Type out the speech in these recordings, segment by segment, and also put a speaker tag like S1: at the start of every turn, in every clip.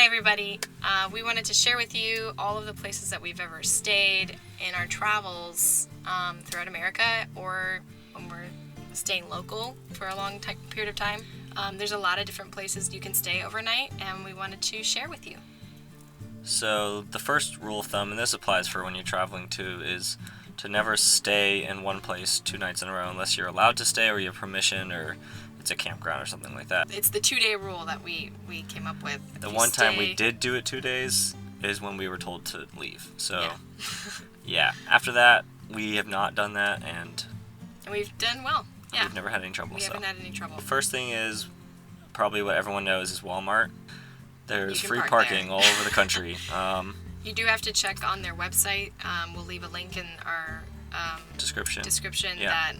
S1: everybody. We wanted to share with you all of the places that we've ever stayed in our travels throughout America, or when we're staying local for a long period of time. There's a lot of different places you can stay overnight, and we wanted to share with you.
S2: So the first rule of thumb, and this applies for when you're traveling too, is to never stay in one place 2 nights in a row unless you're allowed to stay or you have permission or it's a campground or something like that.
S1: It's the 2-day rule that we came up with.
S2: The one time we did do it 2 days is when we were told to leave. So, yeah. After that, we have not done that, and
S1: we've done well. Yeah.
S2: We've never had any trouble.
S1: We haven't had any trouble.
S2: The first thing is probably what everyone knows is Walmart. There's free parking all over the country.
S1: You do have to check on their website. We'll leave a link in our description that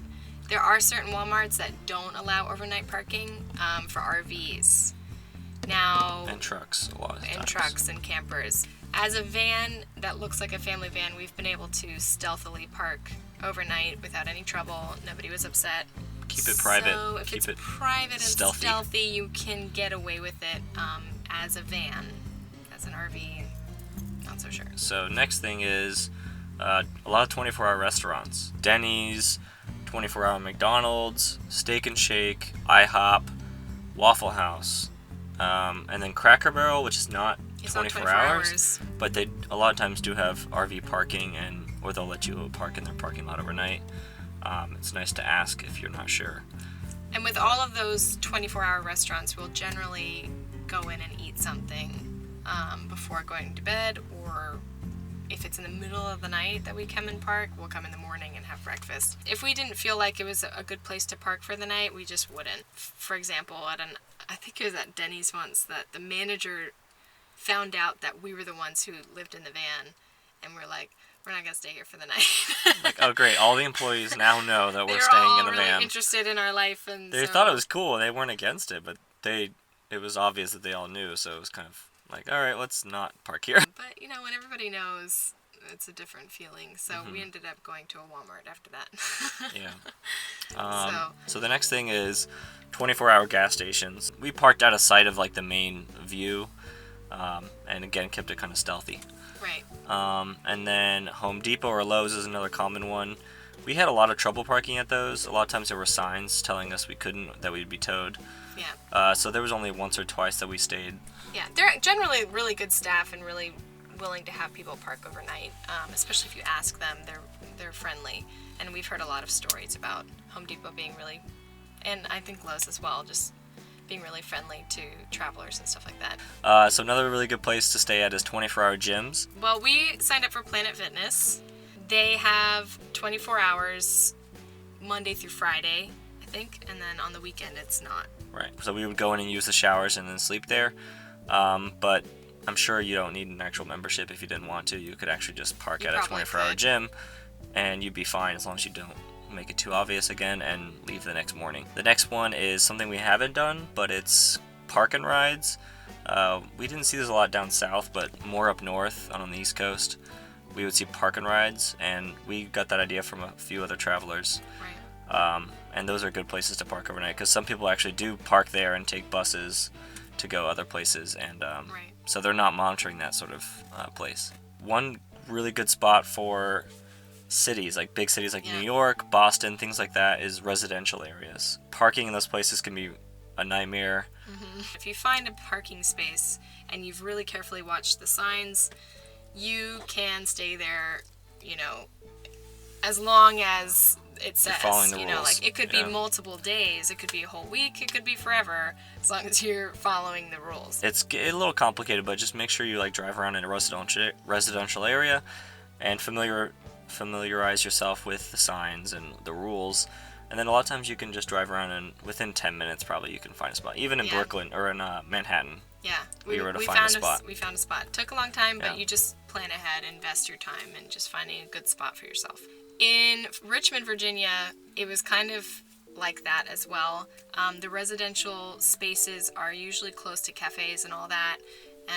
S1: there are certain Walmarts that don't allow overnight parking for RVs. Now,
S2: and trucks a lot of times.
S1: And trucks and campers. As a van that looks like a family van, we've been able to stealthily park overnight without any trouble. Nobody was upset.
S2: Keep it private.
S1: So if it's private and stealthy, you can get away with it as a van. As an RV, not so sure.
S2: So next thing is a lot of 24-hour restaurants. Denny's, 24-hour McDonald's, Steak and Shake, IHOP, Waffle House, and then Cracker Barrel, which is not 24 hours, but they a lot of times do have RV parking, or they'll let you park in their parking lot overnight. It's nice to ask if you're not sure.
S1: And with all of those 24-hour restaurants, we'll generally go in and eat something before going to bed, or if it's in the middle of the night that we come and park, we'll come in the morning and have breakfast. If we didn't feel like it was a good place to park for the night, we just wouldn't. For example, I think it was at Denny's once that the manager found out that we were the ones who lived in the van, and we're like, we're not going to stay here for the night.
S2: Like, oh great, all the employees now know that we're staying in the van.
S1: They're all really interested in our life. And
S2: they thought it was cool, and they weren't against it, but it was obvious that they all knew, so it was kind of like, all right, let's not park here.
S1: But, when everybody knows, it's a different feeling. So we ended up going to a Walmart after that.
S2: Yeah. So the next thing is 24-hour gas stations. We parked out of sight of, like, the main view, and again, kept it kind of stealthy.
S1: Right.
S2: And then Home Depot or Lowe's is another common one. We had a lot of trouble parking at those. A lot of times there were signs telling us we couldn't, that we'd be towed.
S1: Yeah.
S2: So there was only once or twice that we stayed.
S1: Yeah, they're generally really good staff and really willing to have people park overnight, especially if you ask them. They're friendly, and we've heard a lot of stories about Home Depot being really, and I think Lowe's as well, just being really friendly to travelers and stuff like that.
S2: So another really good place to stay at is 24-hour gyms.
S1: Well, we signed up for Planet Fitness. They have 24 hours Monday through Friday, I think, and then on the weekend it's not.
S2: Right. So we would go in and use the showers and then sleep there. But I'm sure you don't need an actual membership if you didn't want to. You could actually just park at a 24-hour gym, and you'd be fine as long as you don't make it too obvious again and leave the next morning. The next one is something we haven't done, but it's park and rides. We didn't see this a lot down south, but more up north on the East Coast, we would see park and rides, and we got that idea from a few other travelers.
S1: Right.
S2: And those are good places to park overnight, because some people actually do park there and take buses to go other places, and so they're not monitoring that sort of place. One really good spot for cities, like big cities like New York, Boston, things like that, is residential areas. Parking in those places can be a nightmare.
S1: Mm-hmm. If you find a parking space and you've really carefully watched the signs, you can stay there, as long as it says,
S2: following the rules.
S1: Like it could be multiple days, it could be a whole week, it could be forever, as long as you're following the rules.
S2: It's a little complicated, but just make sure you drive around in a residential area and familiarize yourself with the signs and the rules. And then a lot of times you can just drive around, and within 10 minutes probably you can find a spot. Even in Brooklyn or in Manhattan.
S1: Yeah,
S2: we were able to find a spot.
S1: We found a spot. It took a long time, but you just plan ahead, invest your time in just finding a good spot for yourself. In Richmond, Virginia, it was kind of like that as well. The residential spaces are usually close to cafes and all that,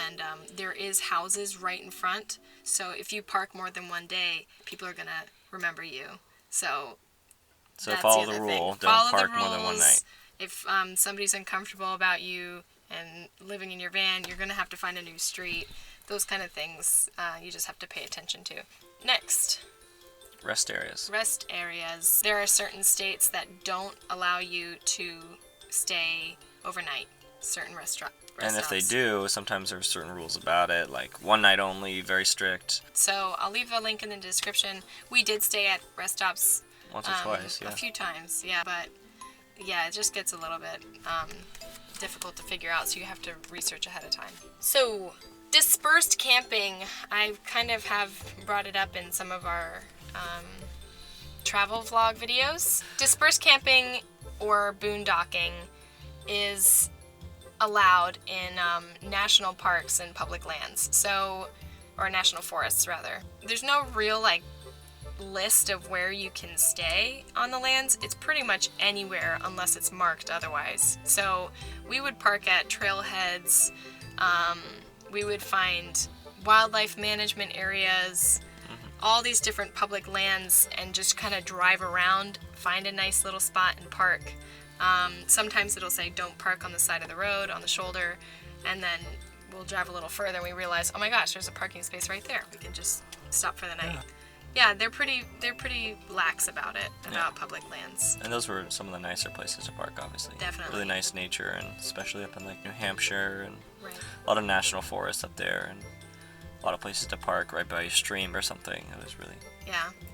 S1: and there is houses right in front. So if you park more than one day, people are going to remember you. So
S2: follow the rule. Don't park more than one night.
S1: If somebody's uncomfortable about you and living in your van, you're going to have to find a new street. Those kind of things you just have to pay attention to. Next.
S2: Rest areas.
S1: Rest areas. There are certain states that don't allow you to stay overnight. Certain restaurants.
S2: And if they do, sometimes there's certain rules about it, like one night only, very strict.
S1: So I'll leave a link in the description. We did stay at rest stops
S2: once or twice, yeah.
S1: A few times, yeah. But yeah, it just gets a little bit difficult to figure out, so you have to research ahead of time. So dispersed camping, I kind of have brought it up in some of our travel vlog videos. Dispersed camping or boondocking is allowed in national parks and public lands, or national forests rather. There's no real list of where you can stay on the lands. It's pretty much anywhere unless it's marked otherwise. So we would park at trailheads, we would find wildlife management areas, all these different public lands, and just kind of drive around, find a nice little spot and park. Sometimes it'll say don't park on the side of the road, on the shoulder, and then we'll drive a little further and we realize, oh my gosh, there's a parking space right there. We can just stop for the night. Yeah, they're pretty lax about it, about public lands.
S2: And those were some of the nicer places to park, obviously.
S1: Definitely.
S2: Really nice nature, and especially up in New Hampshire, and
S1: right.
S2: A lot of national forests up there, and a lot of places to park right by a stream or something. It was really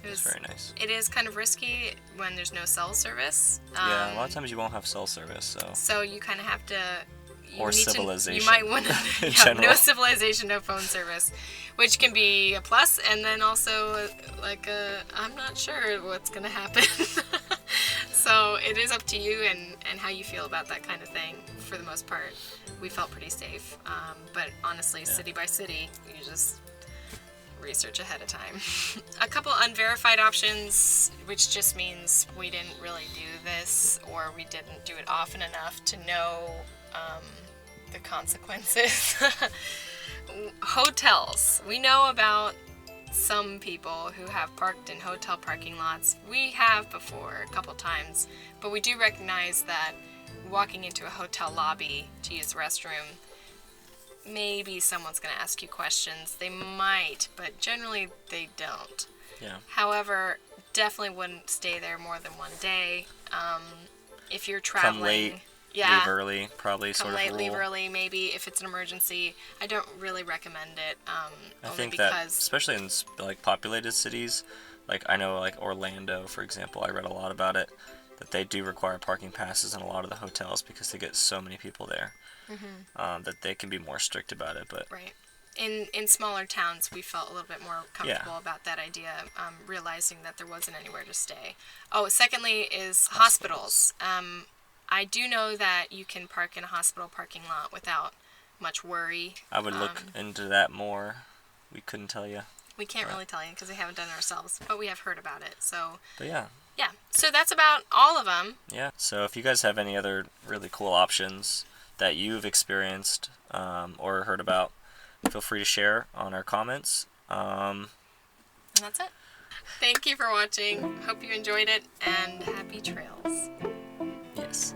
S2: it was very nice.
S1: It is kind of risky when there's no cell service.
S2: Yeah, a lot of times you won't have cell service, so
S1: you kind of have to.
S2: Or civilization.
S1: You might want to no civilization, no phone service, which can be a plus, and then also I'm not sure what's gonna happen. So it is up to you and how you feel about that kind of thing. For the most part, we felt pretty safe, but honestly, city by city, you just research ahead of time. A couple unverified options, which just means we didn't really do this, or we didn't do it often enough to know the consequences. Hotels. We know about some people who have parked in hotel parking lots. We have before, a couple times, but we do recognize that walking into a hotel lobby to use the restroom, maybe someone's going to ask you questions. They might, but generally they don't.
S2: Yeah.
S1: However, definitely wouldn't stay there more than one day. If you're traveling,
S2: come late, leave early, probably
S1: come
S2: sort
S1: late,
S2: of
S1: leave
S2: rule.
S1: early, maybe if it's an emergency. I don't really recommend it.
S2: I
S1: only
S2: think
S1: because
S2: that, especially in populated cities, I know Orlando, for example, I read a lot about it, that they do require parking passes in a lot of the hotels because they get so many people there. That they can be more strict about it, but
S1: right. In smaller towns, we felt a little bit more comfortable about that idea, realizing that there wasn't anywhere to stay. Oh, secondly is hospitals. I do know that you can park in a hospital parking lot without much worry.
S2: I would look into that more. We couldn't tell you.
S1: We can't really tell you because we haven't done it ourselves, but we have heard about it. So.
S2: But yeah.
S1: Yeah. So that's about all of them.
S2: Yeah. So if you guys have any other really cool options that you've experienced or heard about, feel free to share on our comments.
S1: And that's it. Thank you for watching. Hope you enjoyed it, and happy trails.
S2: Yes.